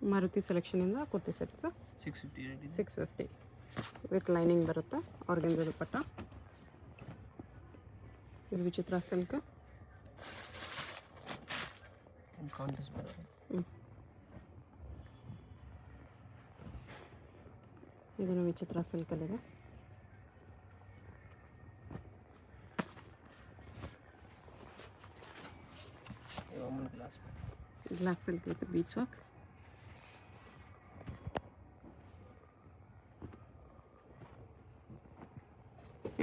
ಮಾರುತಿ ಸೆಲೆಕ್ಷನಿಂದ kurti sets 650 650 with lining ಬರುತ್ತೆ. Organza ದುಪ್ಪಟ್ಟ. ಇದು ವಿಚಿತ್ರ ಸಿಲ್ಕ್. ಕಾಂಟ್ರಾಸ್ಟ್ ಬರುತ್ತೆ. ಇದನ್ನು ವಿಚಿತ್ರ ಸಿಲ್ಕಲ್ಲಿದೆ. ಗ್ಲಾಸ್ ಸಿಲ್ಕ್ ವಿತ್ ಬೀಚ್ ವರ್ಕ್.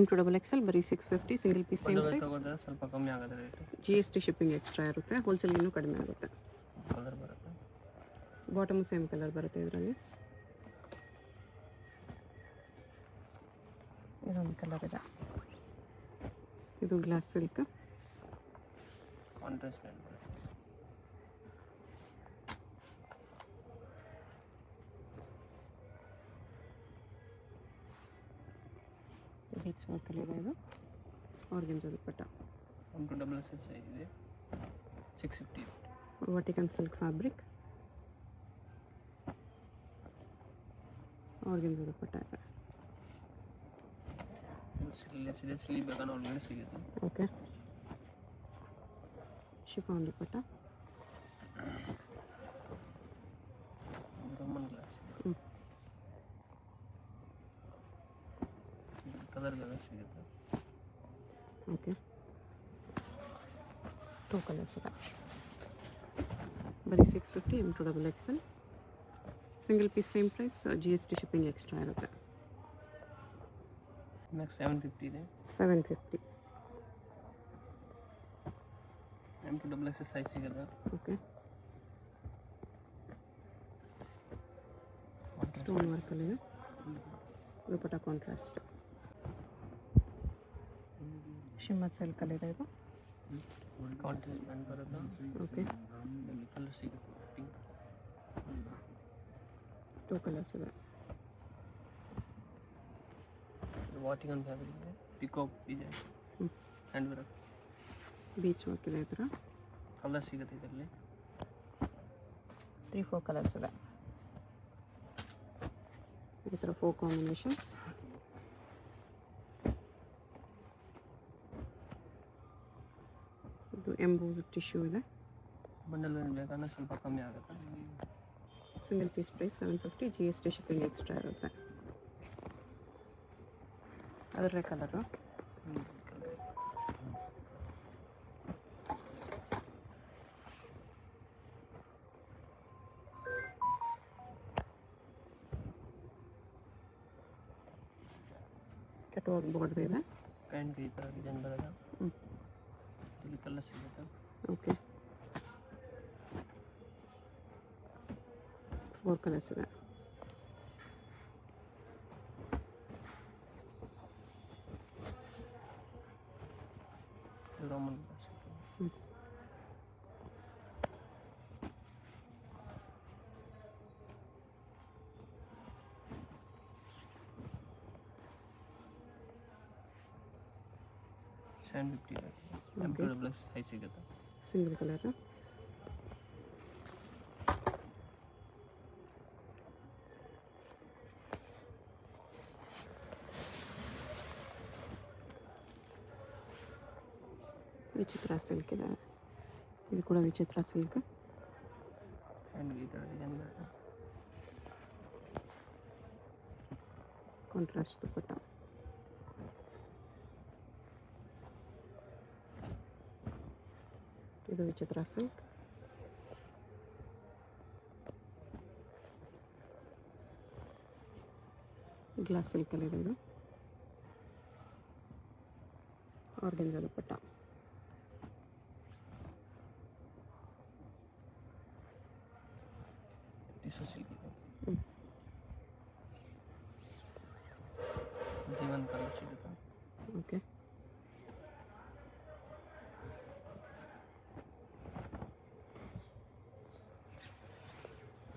M2XL ಬರೀ 650 ಸಿಂಗಲ್ ಪೀಸ್ ಸೇಮ್ ಪ್ರೈಸ್. ಸ್ವಲ್ಪ ಕಮ್ಮಿ ಆಗುತ್ತೆ ರೇಟ್. GST ಶಿಪ್ಪಿಂಗ್ ಎಕ್ಸ್ಟ್ರಾ ಇರುತ್ತೆ. ಹೋಲ್ಸೇಲ್ ಇನ್ನೂ ಕಡಿಮೆ ಆಗುತ್ತೆ. ಕಲರ್ ಬರುತ್ತೆ. ಬಾಟಮ್ ಸೇಮ್ ಕಲರ್ ಬರುತ್ತೆ ಇದರಲ್ಲಿ. ಇದೊಂದು ಕಲರ್ ಇದೆ. ಇದು ಗ್ಲಾಸ್ ಸಿಲ್ಕ್. ಕಾಂಟ್ರಾಸ್ಟ್ ಬರುತ್ತೆ. ಬೀಚ್ ವರ್ಕಲ್ಲಿದೆ. ಇದು ಆರ್ಗೆನ್ಜಾ ದುಪ್ಪಟ್ಟ. M2XL ಸೈಜ್ ಇದೆ. 650. ವರ್ಟಿಕನ್ ಸಿಲ್ಕ್ ಫ್ಯಾಬ್ರಿಕ್. ಆರ್ಗೆನ್ಜಾ ದುಪ್ಪಟ್ಟ ಇದೆ. ಸ್ಲೀವ್ ಬೇಕಾದ್ರೆ ಒಳಗಡೆ ಸಿಗುತ್ತೆ. ಓಕೆ. ಶಿಫಾನ್ ದುಪ್ಪಟ್ಟ. ಬ್ರಹ್ಮನ್ ಗ್ಲಾಸ್. ಕಲರ್ ಬೇಗ ಸಿಗುತ್ತೆ. ಓಕೆ. 2 ಕಲರ್ಸ್ ಇದೆ. ಬರೀ 650 M2XL. Single piece same price. GST shipping extra ಇರುತ್ತೆ. ನೆಕ್ಸ್ಟ್ 750 ಇದೆ. 750. M2XL ಸೈಜ್ ಸಿಗುತ್ತೆ. ಓಕೆ. ಸ್ಟೋನ್ ವರ್ಕಲ್ಲಿದೆ. ದುಪ್ಪಟ್ಟ ಕಾಂಟ್ರಾಸ್ಟ್. ಶಿಮ್ಮರ್ ಸಿಲ್ಕಲ್ಲಿದೆ ಇದು. ಕಾಂಟ್ರಾಸ್ಟ್ ಬ್ಯಾಂಡ್ ಬರುತ್ತೆ. ಓಕೆ. ಕಲರ್ ಸಿಗುತ್ತೆ. ಪಿಂಕ್. 2 ಕಲರ್ಸ್ ಇದೆ. ವಾಟಿಕನ್ ಫ್ಯಾಬ್ರಿಕ್ ಇದೆ. Peacock design. Hand work. Beach work ಇದೆ. ಈ ಥರ ಕಲರ್ ಸಿಗುತ್ತೆ ಇದರಲ್ಲಿ. 3-4 ಕಲರ್ಸ್ ಇದೆ. ಈ ಥರ 4 ಕಾಂಬಿನೇಷನ್ಸ್. ಇದು ಎಂಬೋಸ್ ಟಿಶ್ಯೂ ಇದೆ. ಬಂಡಲ್ ವೈಸ್ ಬೇಕಾದ್ರೆ ಸ್ವಲ್ಪ ಕಮ್ಮಿ ಆಗುತ್ತೆ. Single piece price 750. GST shipping extra ಇರುತ್ತೆ. ಅದರೇ ಕಲರು. ಕೆಟ್ಟೋಗಿ ಬಾರ್ಡರ್ ಇದೆ. ಪ್ಯಾಂಟ್ ಈ ಥರ ಡಿಸೈನ್ ಬರೋದು. ಇಲ್ಲಿ ಕಲರ್ ಸಿಗುತ್ತೆ. ಓಕೆ. 4 ಕಲರ್ಸ್ ಇದೆ. Roman glass. M2XL ಸೈಜ್ ಸಿಗುತ್ತೆ. Single colour. ವಿಚಿತ್ರ ಸಿಲ್ಕ್ ಇದೆ. ಇದು ಕೂಡ ವಿಚಿತ್ರ ಸಿಲ್ಕ್. ಆ್ಯಂಡ್ ಈ ಥರ ಡಿಸೈನ್ ಬರುತ್ತೆ. ಕಾಂಟ್ರಾಸ್ಟ್ ದುಪ್ಪಟ್ಟ. ಇದು ವಿಚಿತ್ರ ಸಿಲ್ಕ್. ಗ್ಲಾಸ್ ಸಿಲ್ಕಲ್ಲಿದೆ. ಇದು ಆರ್ಗೆನ್ಜಾ ದುಪ್ಪಟ್ಟ. ಟಿಶ್ಯೂ ಸಿಲ್ಕ್ ಇದೆ. ಜೀವನ್ ಕಲರ್ ಸಿಗುತ್ತೆ. ಓಕೆ.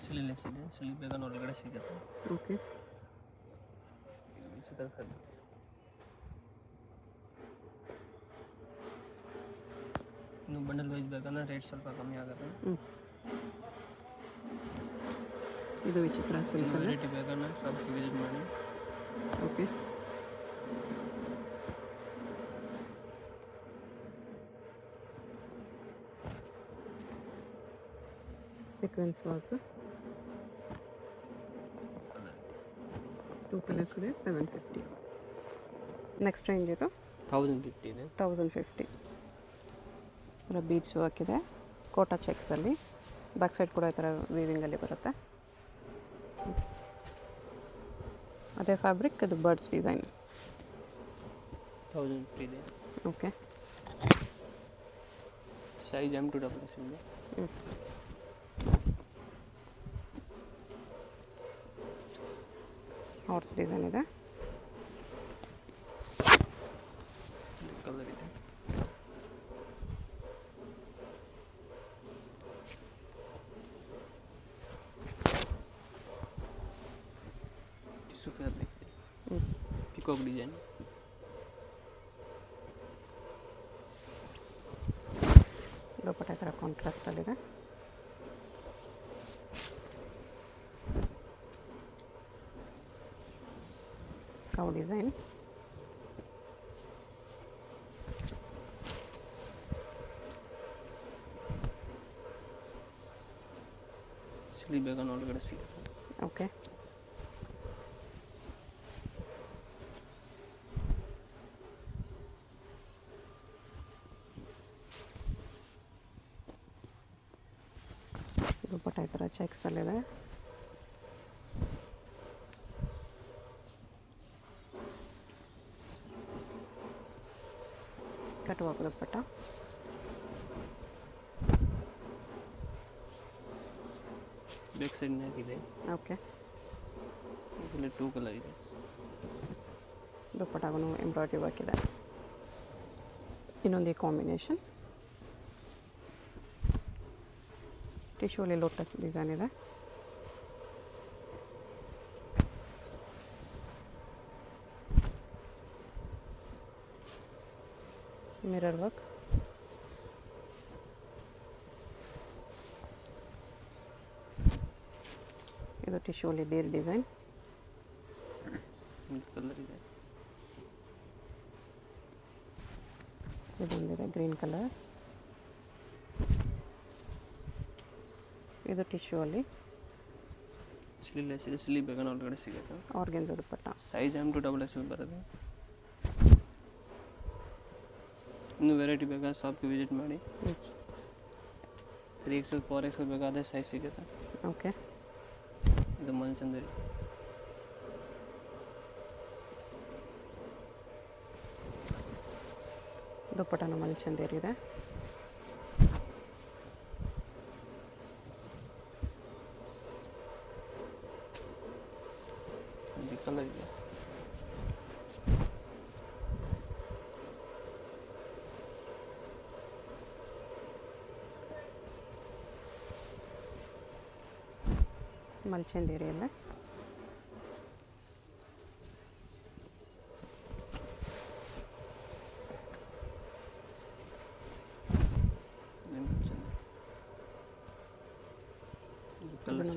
ಸ್ಲೀವ್ಲೆಸ್ ಇದೆ. ಸ್ಲೀವ್ ಬೇಕಾದ್ರೆ ಒಳಗಡೆ ಸಿಗುತ್ತೆ. ಓಕೆ. ವಿಚಿತ್ರ ಫ್ಯಾಬ್ರಿಕ್. ಇನ್ನು ಬಂಡಲ್ ವೈಸ್ ಬೇಕಂದ್ರೆ ರೇಟ್ ಸ್ವಲ್ಪ ಕಮ್ಮಿ ಆಗುತ್ತೆ. ಇದು ವಿಚಿತ್ರ ಇನ್ನು ಸಿಲ್ಕಲ್ಲಿ. ವೆರೈಟಿ ಬೇಕಾದ್ರೆ ಶಾಪ್ಗೆ ವಿಸಿಟ್ ಮಾಡಿ. ಓಕೆ. ಸೀಕ್ವೆನ್ಸ್ ವರ್ಕ್ 2 ಕಲರ್ಸ್ ಇದೆ. 750. ನೆಕ್ಸ್ಟ್ ರೇಂಜ್ ಇದು 1050 ಇದೆ. 1050. ಥರ ಬೀಡ್ಸ್ ವರ್ಕ್ ಇದೆ ಕೋಟಾ ಚೆಕ್ಸಲ್ಲಿ. ಬ್ಯಾಕ್ ಸೈಡ್ ಕೂಡ ಈ ಥರ ವೀವಿಂಗಲ್ಲಿ ಬರುತ್ತೆ. ಅದೇ ಫ್ಯಾಬ್ರಿಕ್, ಅದು ಬರ್ಡ್ಸ್ ಡಿಸೈನ್. 1050 ಇದೆ. ಓಕೆ. ಸೈಜ್ M2XX ಇದೆ. ಹಾರ್ಸ್ ಡಿಸೈನ್ ಇದೆ. ಕಲರ್ ಇದೆ. ಟಿಶ್ಯೂ ಫ್ಯಾಬ್ರಿಕ್ ಇದೆ. Peacock design. ದುಪ್ಪಟ್ಟ ಈ ಥರ ಕಾಂಟ್ರಾಸ್ಟಲ್ಲಿದೆ. Cow design. ಸ್ಲೀವ್ ಬೇಕಾದ್ರೆ ಒಳಗಡೆ ಸಿಗುತ್ತೆ. ಓಕೆ. ದುಪ್ಪಟ್ಟ ಈ ಥರ ಚೆಕ್ಸಲ್ಲಿದೆ. ಕಟ್ಟುವಾಗ ದುಪ್ಪಟ್ಟ. ಬ್ಯಾಕ್ ಸೈಡ್ ನೆಕ್ ಇದೆ. ಓಕೆ. ಇದರಲ್ಲಿ 2 ಕಲರ್ ಇದೆ. ದುಪ್ಪಟ್ಟಾಗೂ ಎಂಬ್ರಾಯ್ಡ್ರಿ ವರ್ಕ್ ಇದೆ. ಇನ್ನೊಂದು ಕಾಂಬಿನೇಷನ್ ಟಿಶ್ಯೂಲಿ ಲೋಟಸ್ ಡಿಸೈನ್ ಇದೆ. Mirror work. ಇದು ಟಿಶ್ಯೂಲಿ ಡೇರ್ ಡಿಸೈನ್. ಕಲರ್ ಇದೆ. ಇದೊಂದಿದೆ ಗ್ರೀನ್ ಕಲರ್. ಇದು ಟಿಶ್ಯೂ ಅಲ್ಲಿ ಸ್ಲೀವ್ಲೆಸ್ ಇದೆ. ಸ್ಲೀವ್ ಬೇಕಾದ್ರೆ ಒಳಗಡೆ ಸಿಗುತ್ತೆ. ಆರ್ಗೆನ್ಜಾ ದುಪ್ಪಟ್ಟ. ಸೈಜ್ M2XX ಬರುತ್ತೆ. ಇನ್ನು ವೆರೈಟಿ ಬೇಕಾದ್ರೆ ಶಾಪ್ಗೆ ವಿಸಿಟ್ ಮಾಡಿ. 3XL 4XL ಬೇಕಾದ್ರೆ ಸೈಜ್ ಸಿಗುತ್ತೆ. ಓಕೆ. ಇದು ಮಲ್ಚಂದರಿ. ದುಪ್ಪಟ್ಟನ ಮಲ್ಚಂದೇರಿದೆ. ಇದು ಕಲರ್ ಇದೆ. ಮಲ್ಚಂದೇರಿಯಲ್ಲ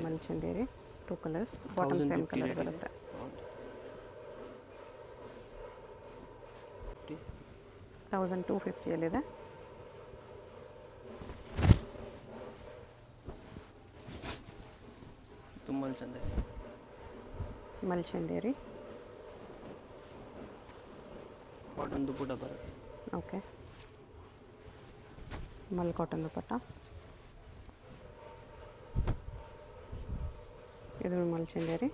ಮಲ್ಚಂದೇರಿ. 2 ಕಲರ್ಸ್. ಬಾಟಮ್ ಸೇಮ್ ಕಲರ್ ಬರುತ್ತೆ. 1250 ತುಂಬ ಚಂದ ಇದೆ. ಮಲ್ಚಂದೇರಿ. ಕಾಟನ್ ದುಪ್ಪಟ್ಟ ಬರುತ್ತೆ. ಓಕೆ. ಮಲ್ ಕಾಟನ್ ದುಪ್ಪಟ್ಟ. ಇದು ಮಲ್ಚಂದೇರಿ.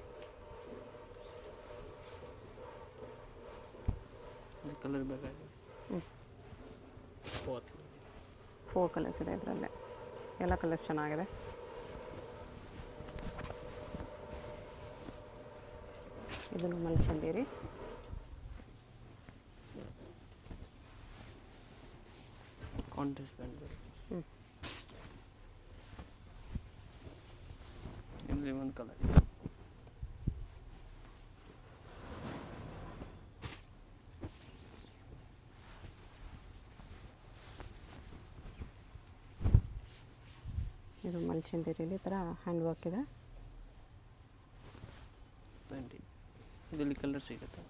ಕಲರ್ ಬೇಕಾಗಿದೆ. 4 ಕಲರ್ಸ್ ಇದೆ ಇದರಲ್ಲೇ. ಎಲ್ಲ ಕಲರ್ಸ್ ಚೆನ್ನಾಗಿದೆ. ಇದನ್ನು ಮಲ್ಚಂದೇರಿ. ಕಾಂಟ್ರಾಸ್ಟ್ ಪ್ಯಾಂಟ್ ಬರುತ್ತೆ. ಇಲ್ಲಿ ಒಂದು ಕಲರ್. ಇದು ಮಲ್ಚಂದೇರಿಯಲ್ಲಿ ಈ ಥರ ಹ್ಯಾಂಡ್ ವರ್ಕ್ ಇದೆ. 19 ಇದರಲ್ಲಿ ಕಲರ್ ಸಿಗುತ್ತೆ.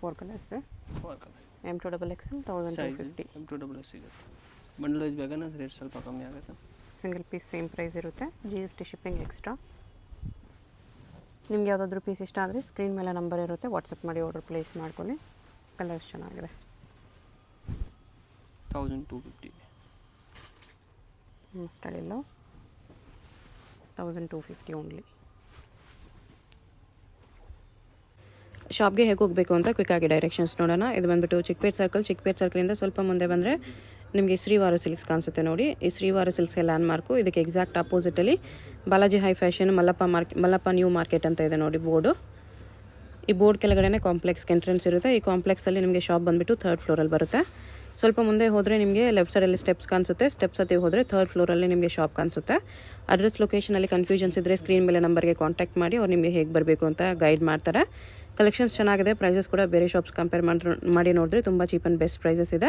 4 colours 4 colour M2XXL size 1250. M2XX ಸಿಗುತ್ತೆ. ಬಂಡಲ್ ವೈಸ್ ಬೇಕಂದ್ರೆ ರೇಟ್ ಸ್ವಲ್ಪ ಕಮ್ಮಿ ಆಗುತ್ತೆ. ಸಿಂಗಲ್ ಪೀಸ್ ಸೇಮ್ ಪ್ರೈಸ್ ಇರುತ್ತೆ, GST ಶಿಪ್ಪಿಂಗ್ ಎಕ್ಸ್ಟ್ರಾ. ನಿಮ್ಗೆ ಯಾವುದಾದ್ರೂ ಪೀಸ್ ಇಷ್ಟ ಆದರೆ ಸ್ಕ್ರೀನ್ ಮೇಲೆ ನಂಬರ್ ಇರುತ್ತೆ, ವಾಟ್ಸಪ್ ಮಾಡಿ ಆರ್ಡರ್ ಪ್ಲೇಸ್ ಮಾಡ್ಕೊಳ್ಳಿ. ಕಲರ್ಸ್ ಚೆನ್ನಾಗಿದೆ. 1250 ಸ್ಟೈಲು 1250 ಓನ್ಲಿ. ಶಾಪ್ಗೆ ಹೇಗೆ ಹೋಗಬೇಕು ಅಂತ ಕ್ವಿಕ್ಕಾಗಿ ಡೈರೆಕ್ಷನ್ಸ್ ನೋಡೋಣ. ಇದು ಬಂದುಬಿಟ್ಟು ಚಿಕ್ಕಪೇಟ್ ಸರ್ಕಲಿಂದ ಸ್ವಲ್ಪ ಮುಂದೆ ಬಂದರೆ ನಿಮಗೆ ಶ್ರೀವಾರ ಸಿಲ್ಕ್ಸ್ ಕಾಣಿಸುತ್ತೆ ನೋಡಿ. ಈ ಶ್ರೀವಾರ ಸಿಲ್ಕ್ಸ್ಗೆ ಲ್ಯಾಂಡ್ ಮಾರ್ಕು. ಇದಕ್ಕೆ ಎಕ್ಸಾಕ್ಟ್ ಆಪೋಸಿಟಲ್ಲಿ Balaji high fashion Mallappa new market ಅಂತ ಇದೆ ನೋಡಿ ಬೋರ್ಡು. ಈ ಬೋರ್ಡ್ ಕೆಳಗಡೆ ಕಾಂಪ್ಲೆಕ್ಸ್ಗೆ ಎಂಟ್ರೆನ್ಸ್ ಇರುತ್ತೆ. ಈ ಕಾಂಪ್ಲೆಕ್ಸಲ್ಲಿ ನಿಮಗೆ ಶಾಪ್ ಬಂದುಬಿಟ್ಟು 3rd ಫ್ಲೋರಲ್ಲಿ ಬರುತ್ತೆ. ಸ್ವಲ್ಪ ಮುಂದೆ ಹೋದರೆ ನಿಮಗೆ ಲೆಫ್ಟ್ ಸೈಡಲ್ಲಿ ಸ್ಟೆಪ್ಸ್ ಕಾಣಿಸುತ್ತೆ. ಸ್ಟೆಪ್ಸ್ ಹತ್ತಿ ಹೋದರೆ 3rd ಫ್ಲೋರಲ್ಲಿ ನಿಮಗೆ ಶಾಪ್ ಕಾಣಿಸುತ್ತೆ. ಅಡ್ರೆಸ್ ಲೊಕೇಶನಲ್ಲಿ ಕನ್ಫ್ಯೂಷನ್ಸ್ ಇದ್ದರೆ ಸ್ಕ್ರೀನ್ ಮೇಲೆ ನಂಬರ್ಗೆ ಕಾಂಟ್ಯಾಕ್ಟ್ ಮಾಡಿ ಅವ್ರು ನಿಮಗೆ ಹೇಗೆ ಬರಬೇಕು ಅಂತ ಗೈಡ್ ಮಾಡ್ತಾರೆ. ಕಲೆಕ್ಷನ್ಸ್ ಚೆನ್ನಾಗಿದೆ. ಪ್ರೈಸಸ್ ಕೂಡ ಬೇರೆ ಶಾಪ್ಸ್ ಕಂಪೇರ್ ಮಾಡಿ ನೋಡಿದ್ರೆ ತುಂಬ ಚೀಪ್ ಆ್ಯಂಡ್ ಬೆಸ್ಟ್ ಪ್ರೈಸಸ್ ಇದೆ.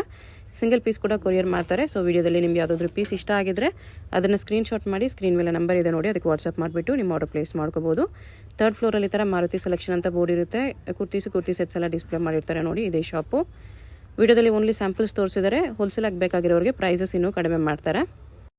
ಸಿಂಗಲ್ ಪೀಸ್ ಕೂಡ ಕೊರಿಯರ್ ಮಾಡ್ತಾರೆ. ಸೊ ವಿಡಿಯೋದಲ್ಲಿ ನಿಮಗೆ ಯಾವುದಾದ್ರೂ ಪೀಸ್ ಇಷ್ಟ ಆಗಿದ್ರೆ ಅದನ್ನು ಸ್ಕ್ರೀನ್ಶಾಟ್ ಮಾಡಿ ಸ್ಕ್ರೀನ್ ಮೇಲೆ ನಂಬರ್ ಇದೆ ನೋಡಿ, ಅದಕ್ಕೆ ವಾಟ್ಸಪ್ ಮಾಡಿಬಿಟ್ಟು ನಿಮ್ಮ ಆರ್ಡರ್ ಪ್ಲೇಸ್ ಮಾಡ್ಕೋಬೋದು. 3rd ಫ್ಲೋರಲ್ಲಿ ಈ ಥರ ಮಾರುತಿ ಸೆಲೆಕ್ಷನ್ ಅಂತ ಬೋರ್ಡ್ ಇರುತ್ತೆ. ಕುರ್ತಿ ಸೆಟ್ಸ್ ಎಲ್ಲ ಡಿಸ್ಪ್ಲೇ ಮಾಡಿರ್ತಾರೆ ನೋಡಿ, ಇದೇ ಶಾಪು. ವಿಡಿಯೋದಲ್ಲಿ ಓನ್ಲಿ ಸ್ಯಾಂಪಲ್ಸ್ ತೋರಿಸಿದರೆ ಹೋಲ್ಸೇಲ್ ಆಗಬೇಕಾಗಿರೋರಿಗೆ ಪ್ರೈಸಸ್ ಇನ್ನೂ ಕಡಿಮೆ ಮಾಡ್ತಾರೆ.